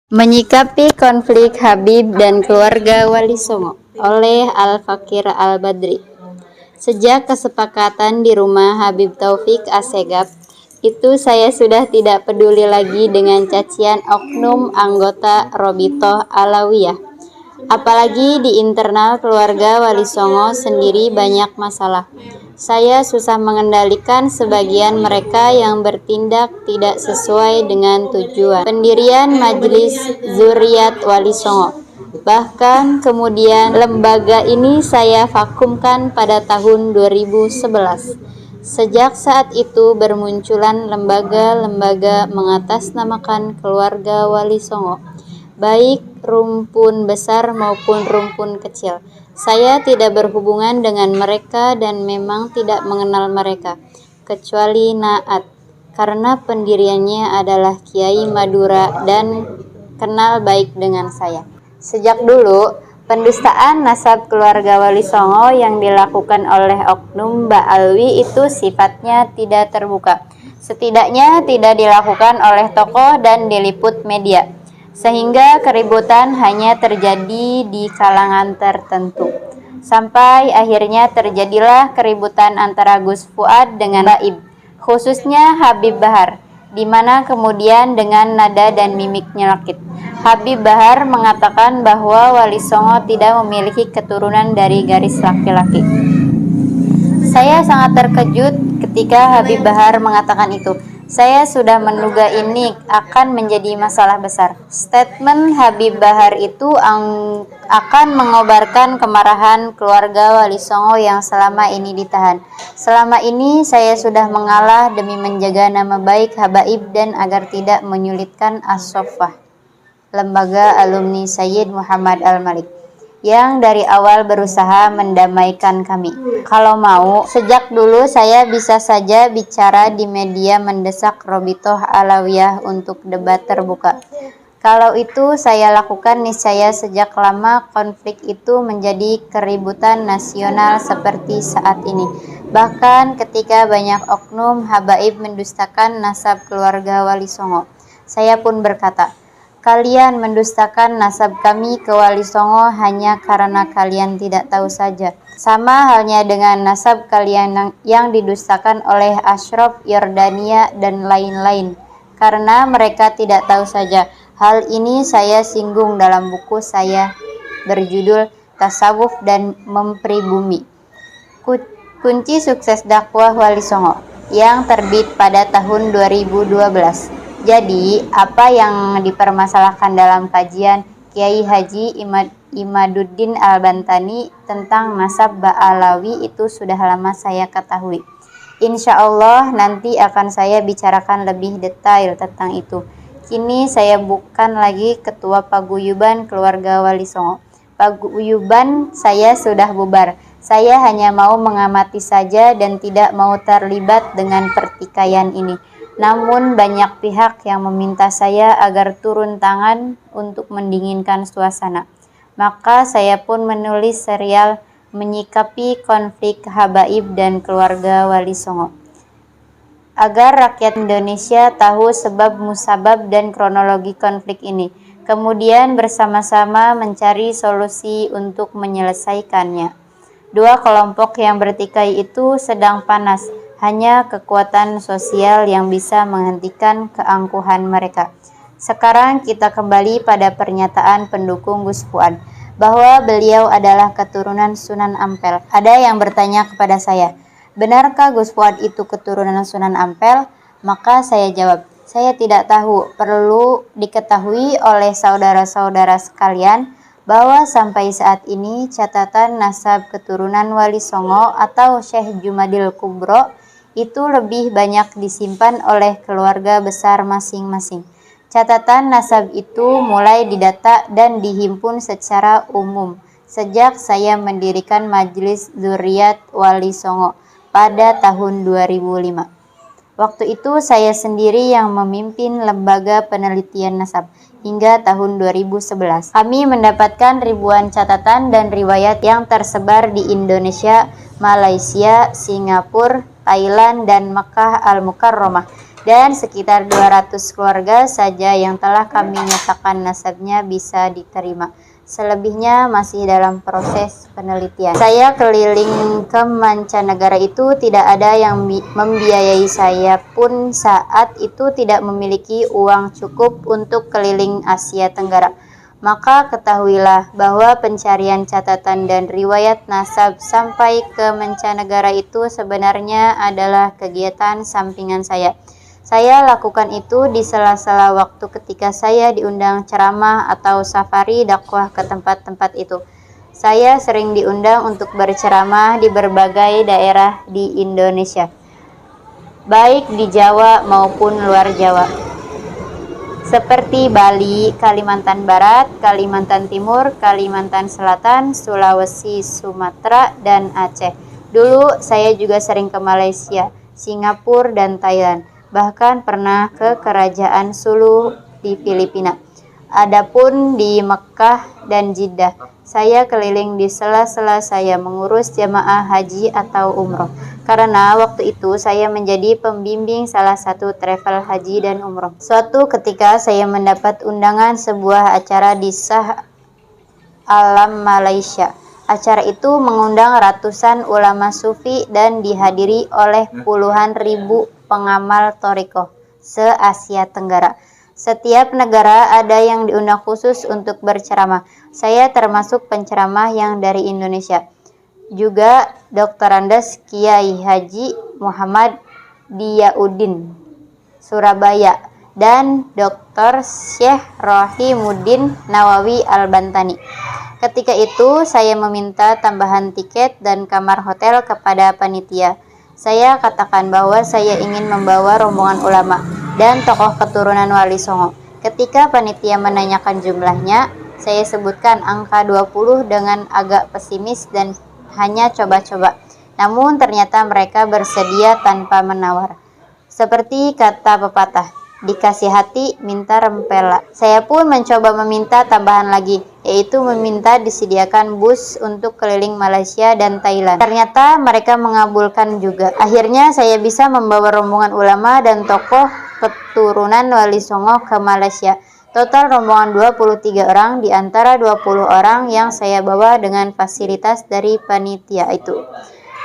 Menyikapi konflik Habib dan keluarga Wali Songo oleh Al-Fakir Al-Badri. Sejak kesepakatan di rumah Habib Taufik Assegaf, itu saya sudah tidak peduli lagi dengan cacian oknum anggota Robitoh Alawiyah. Apalagi di internal keluarga Wali Songo sendiri banyak masalah. Saya susah mengendalikan sebagian mereka yang bertindak tidak sesuai dengan tujuan pendirian Majelis Zuriat Wali Songo. Bahkan kemudian lembaga ini saya vakumkan pada tahun 2011. Sejak saat itu bermunculan lembaga-lembaga mengatasnamakan keluarga Wali Songo, baik rumpun besar maupun rumpun kecil. Saya tidak berhubungan dengan mereka dan memang tidak mengenal mereka, kecuali Naat, karena pendiriannya adalah Kiai Madura dan kenal baik dengan saya. Sejak dulu, pendustaan nasab keluarga Wali Songo yang dilakukan oleh oknum Mbak Alwi itu sifatnya tidak terbuka. Setidaknya tidak dilakukan oleh tokoh dan diliput media, sehingga keributan hanya terjadi di kalangan tertentu. Sampai akhirnya terjadilah keributan antara Gus Fuad dengan Baib, khususnya Habib Bahar, di mana kemudian dengan nada dan mimik nyelakit, Habib Bahar mengatakan bahwa Wali Songo tidak memiliki keturunan dari garis laki-laki. Saya sangat terkejut ketika Habib Bahar mengatakan itu. Saya sudah menduga ini akan menjadi masalah besar. Statement Habib Bahar itu akan mengobarkan kemarahan keluarga Wali Songo yang selama ini ditahan. Selama ini saya sudah mengalah demi menjaga nama baik Habaib dan agar tidak menyulitkan As-Soffah, lembaga alumni Sayyid Muhammad Al-Malik, yang dari awal berusaha mendamaikan kami. Kalau mau, sejak dulu saya bisa saja bicara di media mendesak Robitoh Alawiyah untuk debat terbuka. Kalau itu saya lakukan niscaya sejak lama konflik itu menjadi keributan nasional seperti saat ini. Bahkan ketika banyak oknum habaib mendustakan nasab keluarga Wali Songo, saya pun berkata, kalian mendustakan nasab kami ke Wali Songo hanya karena kalian tidak tahu saja. Sama halnya dengan nasab kalian yang didustakan oleh Ashraf Yordania dan lain-lain, karena mereka tidak tahu saja. Hal ini saya singgung dalam buku saya berjudul Tasawuf dan Mempribumi, Kunci Sukses Dakwah Wali Songo, yang terbit pada tahun 2012. Jadi, apa yang dipermasalahkan dalam kajian Kiai Haji Imaduddin Al-Bantani tentang nasab Ba'alawi itu sudah lama saya ketahui. Insya Allah nanti akan saya bicarakan lebih detail tentang itu. Kini saya bukan lagi ketua paguyuban keluarga Wali Songo. Paguyuban saya sudah bubar. Saya hanya mau mengamati saja dan tidak mau terlibat dengan pertikaian ini. Namun banyak pihak yang meminta saya agar turun tangan untuk mendinginkan suasana. Maka saya pun menulis serial Menyikapi Konflik Habaib dan Keluarga Wali Songo, agar rakyat Indonesia tahu sebab musabab dan kronologi konflik ini, kemudian bersama-sama mencari solusi untuk menyelesaikannya. Dua kelompok yang bertikai itu sedang panas. Hanya kekuatan sosial yang bisa menghentikan keangkuhan mereka. Sekarang kita kembali pada pernyataan pendukung Gus Fuad, bahwa beliau adalah keturunan Sunan Ampel. Ada yang bertanya kepada saya, benarkah Gus Fuad itu keturunan Sunan Ampel? Maka saya jawab, saya tidak tahu. Perlu diketahui oleh saudara-saudara sekalian, bahwa sampai saat ini catatan nasab keturunan Wali Songo atau Syekh Jumadil Kubro itu lebih banyak disimpan oleh keluarga besar masing-masing. Catatan nasab itu mulai didata dan dihimpun secara umum sejak saya mendirikan Majelis Zuriat Wali Songo pada tahun 2005. Waktu itu saya sendiri yang memimpin lembaga penelitian nasab hingga tahun 2011. Kami mendapatkan ribuan catatan dan riwayat yang tersebar di Indonesia, Malaysia, Singapura, Thailand, dan Makkah Al-Mukarramah. dan sekitar 200 keluarga saja yang telah kami nyatakan nasabnya bisa diterima. Selebihnya masih dalam proses penelitian. Saya keliling ke mancanegara itu tidak ada yang membiayai, saya pun saat itu tidak memiliki uang cukup untuk keliling Asia Tenggara. Maka ketahuilah bahwa pencarian catatan dan riwayat nasab sampai ke mancanegara itu sebenarnya adalah kegiatan sampingan saya. Saya lakukan itu di sela-sela waktu ketika saya diundang ceramah atau safari dakwah ke tempat-tempat itu. Saya sering diundang untuk berceramah di berbagai daerah di Indonesia, baik di Jawa maupun luar Jawa, seperti Bali, Kalimantan Barat, Kalimantan Timur, Kalimantan Selatan, Sulawesi, Sumatera, dan Aceh. Dulu saya juga sering ke Malaysia, Singapura, dan Thailand. Bahkan pernah ke Kerajaan Sulu di Filipina. Adapun di Mekkah dan Jeddah, saya keliling di sela-sela saya mengurus jamaah haji atau umroh. Karena waktu itu saya menjadi pembimbing salah satu travel haji dan umroh. Suatu ketika saya mendapat undangan sebuah acara di Shah Alam, Malaysia. Acara itu mengundang ratusan ulama sufi dan dihadiri oleh puluhan ribu pengamal thariqah se-Asia Tenggara. Setiap negara ada yang diundang khusus untuk berceramah. Saya termasuk penceramah yang dari Indonesia. Juga Dr. Andes Kiai Haji Muhammad Diyauddin, Surabaya, dan Dr. Syekh Rohimuddin Nawawi Al-Bantani. Ketika itu saya meminta tambahan tiket dan kamar hotel kepada panitia. Saya katakan bahwa saya ingin membawa rombongan ulama dan tokoh keturunan Wali Songo. Ketika panitia menanyakan jumlahnya, saya sebutkan angka 20 dengan agak pesimis dan hanya coba-coba. Namun ternyata mereka bersedia tanpa menawar. Seperti kata pepatah, dikasih hati minta rempela. Saya pun mencoba meminta tambahan lagi, yaitu meminta disediakan bus untuk keliling Malaysia dan Thailand. Ternyata mereka mengabulkan juga. Akhirnya saya bisa membawa rombongan ulama dan tokoh keturunan Wali Songo ke Malaysia. Total rombongan 23 orang di antara 20 orang yang saya bawa dengan fasilitas dari panitia itu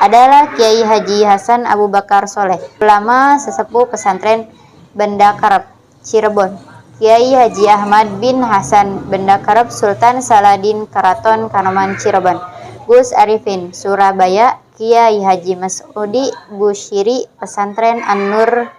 adalah Kiai Haji Hasan Abu Bakar Soleh, ulama sesepuh pesantren Benda Karep, Cirebon. Kiai Haji Ahmad bin Hasan Benda Karep, Sultan Saladin Karaton Kanoman, Cirebon. Gus Arifin, Surabaya. Kiai Haji Masudi Busyiri, pesantren An-Nur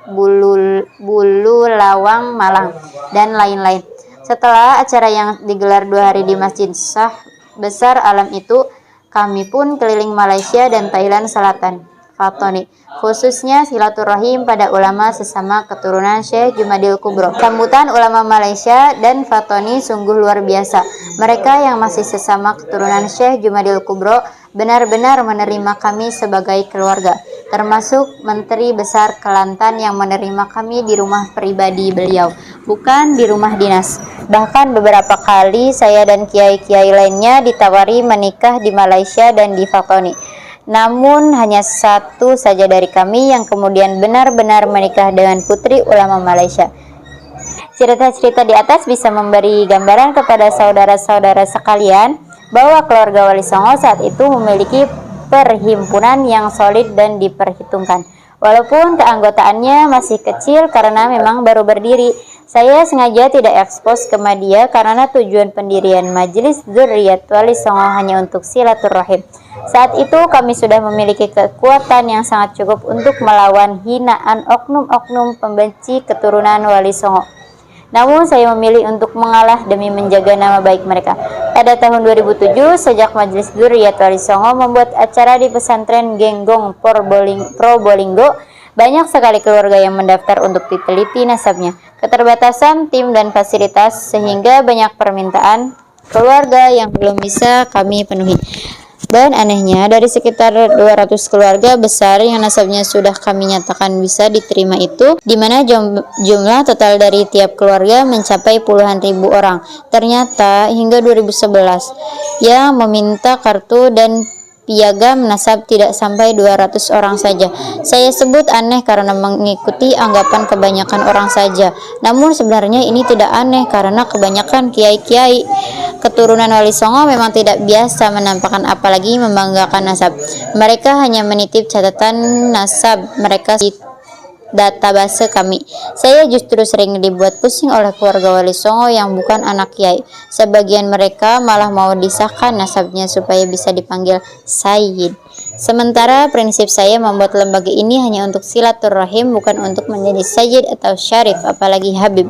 Bululawang, Malang, dan lain-lain. Setelah acara yang digelar 2 hari di Masjid Shah Besar Alam itu, kami pun keliling Malaysia dan Thailand Selatan, Fatoni, khususnya silaturahim pada ulama sesama keturunan Syekh Jumadil Kubro. Sambutan ulama Malaysia dan Fatoni sungguh luar biasa. Mereka yang masih sesama keturunan Syekh Jumadil Kubro benar-benar menerima kami sebagai keluarga, termasuk Menteri Besar Kelantan yang menerima kami di rumah pribadi beliau, bukan di rumah dinas. Bahkan beberapa kali saya dan kiai-kiai lainnya ditawari menikah di Malaysia dan di Fatoni. Namun hanya satu saja dari kami yang kemudian benar-benar menikah dengan putri ulama Malaysia. Cerita-cerita di atas bisa memberi gambaran kepada saudara-saudara sekalian bahwa keluarga Wali Songo saat itu memiliki perhimpunan yang solid dan diperhitungkan. Walaupun keanggotaannya masih kecil karena memang baru berdiri, saya sengaja tidak ekspos ke media karena tujuan pendirian Majelis Dzurriyyat Wali Songo hanya untuk silaturahim. Saat itu kami sudah memiliki kekuatan yang sangat cukup untuk melawan hinaan oknum-oknum pembenci keturunan Wali Songo. Namun saya memilih untuk mengalah demi menjaga nama baik mereka. Pada tahun 2007, sejak Majelis Dzurriyyat Wali Songo membuat acara di pesantren Genggong Probolinggo, banyak sekali keluarga yang mendaftar untuk diteliti nasabnya. Keterbatasan tim dan fasilitas sehingga banyak permintaan keluarga yang belum bisa kami penuhi. Dan anehnya, dari sekitar 200 keluarga besar yang nasabnya sudah kami nyatakan bisa diterima itu, di mana jumlah total dari tiap keluarga mencapai puluhan ribu orang. Ternyata hingga 2011 yang meminta kartu dan piagam nasab tidak sampai 200 orang saja. Saya sebut aneh karena mengikuti anggapan kebanyakan orang saja. Namun sebenarnya ini tidak aneh karena kebanyakan kiai-kiai keturunan Wali Songo memang tidak biasa menampakkan apalagi membanggakan nasab. Mereka hanya menitip catatan nasab mereka di database kami. Saya justru sering dibuat pusing oleh keluarga Wali Songo yang bukan anak kiai. Sebagian mereka malah mau disahkan nasabnya supaya bisa dipanggil Sayyid. Sementara prinsip saya membuat lembaga ini hanya untuk silaturahim, bukan untuk menjadi Sayyid atau Syarif, apalagi Habib.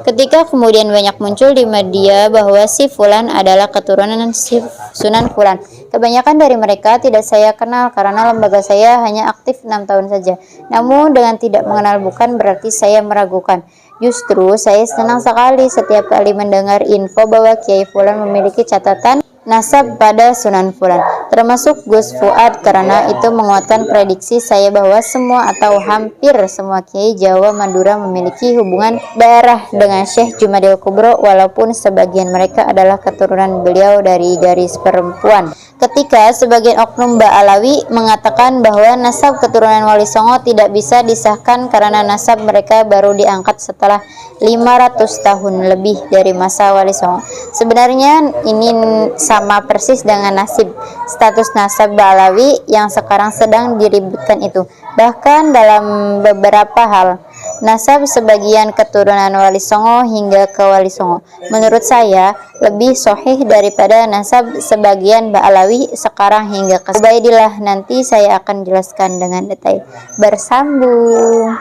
Ketika kemudian banyak muncul di media bahwa si Fulan adalah keturunan si Sunan Fulan, kebanyakan dari mereka tidak saya kenal karena lembaga saya hanya aktif 6 tahun saja. Namun dengan tidak mengenal bukan berarti saya meragukan. Justru saya senang sekali setiap kali mendengar info bahwa Kiai Fulan memiliki catatan nasab pada Sunan Fulan, termasuk Gus Fuad, karena itu menguatkan prediksi saya bahwa semua atau hampir semua Kiai Jawa Madura memiliki hubungan darah dengan Syekh Jumadil Kubro, walaupun sebagian mereka adalah keturunan beliau dari garis perempuan. Ketika sebagian oknum Ba'alawi mengatakan bahwa nasab keturunan Wali Songo tidak bisa disahkan karena nasab mereka baru diangkat setelah 500 tahun lebih dari masa Wali Songo. Sebenarnya ini sama persis dengan nasib status nasab Ba'alawi yang sekarang sedang diributkan itu. Bahkan dalam beberapa hal, nasab sebagian keturunan Wali Songo hingga ke Wali Songo menurut saya lebih sahih daripada nasab sebagian Ba'alawi sekarang hingga ke Ubaidillah. Nanti saya akan jelaskan dengan detail. Bersambung.